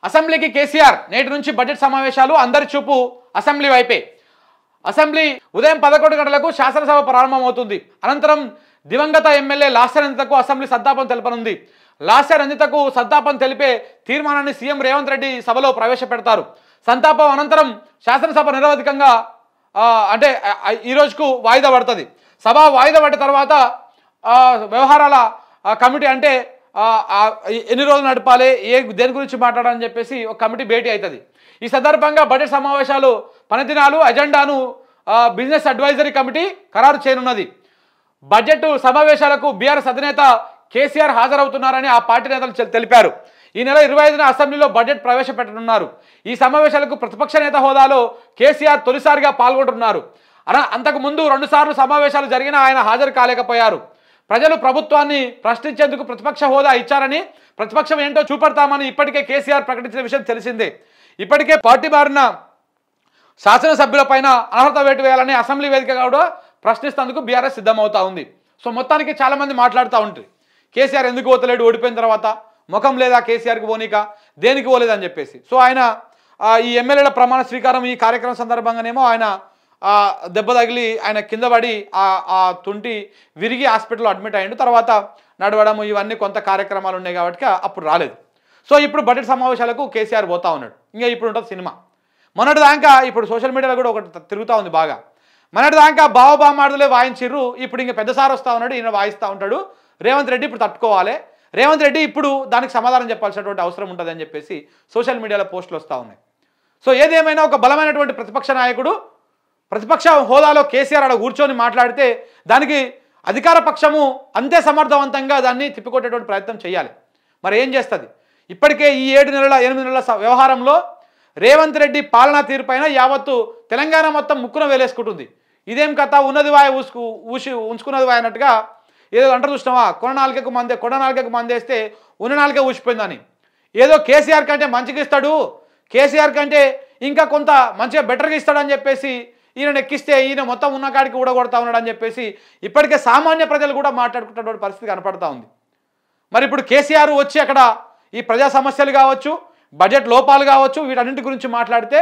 అసెంబ్లీకి కేసీఆర్ నేటి నుంచి బడ్జెట్ సమావేశాలు అందరి చూపు అసెంబ్లీ వైపే. అసెంబ్లీ ఉదయం 11 గంటలకు శాసనసభ ప్రారంభమవుతుంది. అనంతరం దివంగత ఎమ్మెల్యే లాస్య రంజితకు అసెంబ్లీ సంతాపం తెలపనుంది. లాస్య రంజితకు సంతాపం తెలిపే తీర్మానాన్ని సీఎం రేవంత్ రెడ్డి సభలో ప్రవేశపెడతారు. సంతాపం అనంతరం శాసనసభ నిరవధికంగా అంటే ఈ రోజుకు వాయిదా పడుతుంది. సభ వాయిదా పడిన తర్వాత వ్యవహారాల కమిటీ అంటే ఎన్ని రోజులు నడపాలి, దేని గురించి మాట్లాడాలని చెప్పేసి ఒక కమిటీ భేటీ అవుతుంది. ఈ సందర్భంగా బడ్జెట్ సమావేశాలు పనిదినాలు అజెండాను బిజినెస్ అడ్వైజరీ కమిటీ ఖరారు చేయనున్నది. బడ్జెట్ సమావేశాలకు బీఆర్ఎస్ అధినేత కేసీఆర్ హాజరవుతున్నారని ఆ పార్టీ నేతలు తెలిపారు. ఈ నెల 25న అసెంబ్లీలో బడ్జెట్ ప్రవేశపెట్టనున్నారు. ఈ సమావేశాలకు ప్రతిపక్ష నేత హోదాలో కేసీఆర్ తొలిసారిగా పాల్గొంటున్నారు. అంతకు ముందు 2 సార్లు సమావేశాలు జరిగినా ఆయన హాజరు కాలేకపోయారు. ప్రజలు ప్రభుత్వాన్ని ప్రశ్నించేందుకు ప్రతిపక్ష హోదా ఇచ్చారని, ప్రతిపక్షం ఏంటో చూపెడతామని ఇప్పటికే కేసీఆర్ ప్రకటించిన విషయం తెలిసిందే. ఇప్పటికే పార్టీ మారిన శాసనసభ్యులపైన అనర్హత వేటు వేయాలని అసెంబ్లీ వేదికగా కూడా ప్రశ్నిస్తేందుకు బీఆర్ఎస్ సిద్ధమవుతా ఉంది. సో మొత్తానికి చాలామంది మాట్లాడుతూ ఉంటారు, కేసీఆర్ ఎందుకు పోతలేడు, ఓడిపోయిన తర్వాత ముఖం లేదా కేసీఆర్కి పోనీక, దేనికి పోలేదని చెప్పేసి. సో ఆయన ఈ ఎమ్మెల్యేల ప్రమాణ స్వీకారం ఈ కార్యక్రమం సందర్భంగానేమో ఆయన దెబ్బ తగిలి ఆయన కింద పడి ఆ తుంటి విరిగి హాస్పిటల్లో అడ్మిట్ అయ్యిండు. తర్వాత నడవడం ఇవన్నీ కొంత కార్యక్రమాలు ఉన్నాయి కాబట్టి అప్పుడు రాలేదు. సో ఇప్పుడు బడ్జెట్ సమావేశాలకు కేసీఆర్ పోతా ఉన్నాడు. ఇంకా ఇప్పుడు ఉంటుంది సినిమా. మొన్నటిదాకా ఇప్పుడు సోషల్ మీడియాలో కూడా ఒకటి తిరుగుతూ ఉంది బాగా. మొన్నటిదాకా బావబామాడులే వాయించిర్రు, ఇప్పుడు ఇంకా పెద్దసారి వస్తూ ఉన్నాడు, ఈయన వాయిస్తూ ఉంటాడు. రేవంత్ రెడ్డి ఇప్పుడు తట్టుకోవాలి, రేవంత్ రెడ్డి ఇప్పుడు దానికి సమాధానం చెప్పాల్సినటువంటి అవసరం ఉంటుందని చెప్పేసి సోషల్ మీడియాలో పోస్టులు వస్తూ ఉన్నాయి. సో ఏదేమైనా ఒక బలమైనటువంటి ప్రతిపక్ష నాయకుడు ప్రతిపక్ష హోదాలో కేసీఆర్ అక్కడ కూర్చొని మాట్లాడితే దానికి అధికార పక్షము అంతే సమర్థవంతంగా దాన్ని తిప్పికొట్టేటువంటి ప్రయత్నం చేయాలి. మరి ఏం చేస్తుంది? ఇప్పటికే ఈ 8 నెలల 8 నెలల వ్యవహారంలో రేవంత్ రెడ్డి పాలనా తీరుపైన యావత్తు తెలంగాణ మొత్తం ముక్కున వేలేసుకుంటుంది. ఇదేం కథ, ఉన్నది వాయ ఉంచుకున్నది వాయ అన్నట్టుగా ఏదో అంటారు చూసినావా, కొన నాలుగకు మందేస్తే ఉన్న నాలుగే ఊసిపోయిందని. ఏదో కేసీఆర్ కంటే మంచిగా ఇస్తాడు, కేసీఆర్ కంటే ఇంకా కొంత మంచిగా బెటర్గా ఇస్తాడని చెప్పేసి ఈయన ఎక్కిస్తే ఈయన మొత్తం ఉన్న కాడికి ఊడగొడతా ఉన్నాడు అని చెప్పేసి ఇప్పటికే సామాన్య ప్రజలు కూడా మాట్లాడుకుంటున్న పరిస్థితి కనపడతా ఉంది. మరి ఇప్పుడు కేసీఆర్ వచ్చి అక్కడ ఈ ప్రజా సమస్యలు కావచ్చు, బడ్జెట్ లోపాలు కావచ్చు, వీటన్నింటి గురించి మాట్లాడితే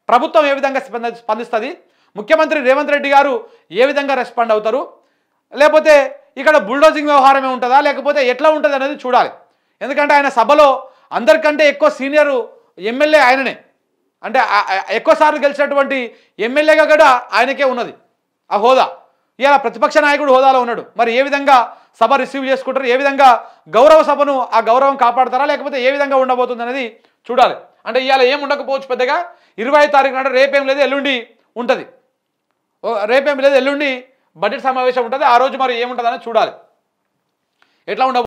ప్రభుత్వం ఏ విధంగా స్పందిస్తుంది, ముఖ్యమంత్రి రేవంత్ రెడ్డి గారు ఏ విధంగా రెస్పాండ్ అవుతారు, లేకపోతే ఇక్కడ బుల్డోజింగ్ వ్యవహారమే ఉంటుందా, లేకపోతే ఎట్లా ఉంటుంది అనేది చూడాలి. ఎందుకంటే ఆయన సభలో అందరికంటే ఎక్కువ సీనియర్ ఎమ్మెల్యే ఆయననే, అంటే ఎక్కువసార్లు గెలిచినటువంటి ఎమ్మెల్యేగా కూడా ఆయనకే ఉన్నది ఆ హోదా. ఇలా ప్రతిపక్ష నాయకుడు హోదాలో ఉన్నాడు. మరి ఏ విధంగా సభ రిసీవ్ చేసుకుంటారు, ఏ విధంగా గౌరవ సభను ఆ గౌరవం కాపాడతారా, లేకపోతే ఏ విధంగా ఉండబోతుంది అనేది చూడాలి. అంటే ఇవాళ ఏం ఉండకపోవచ్చు పెద్దగా, 25 తారీఖు అంటే రేపేం లేదు ఎల్లుండి ఉంటుంది, రేపేం లేదు ఎల్లుండి బడ్జెట్ సమావేశం ఉంటుంది. ఆ రోజు మరి ఏముంటుంది అనేది చూడాలి, ఎట్లా ఉండబోతుంది.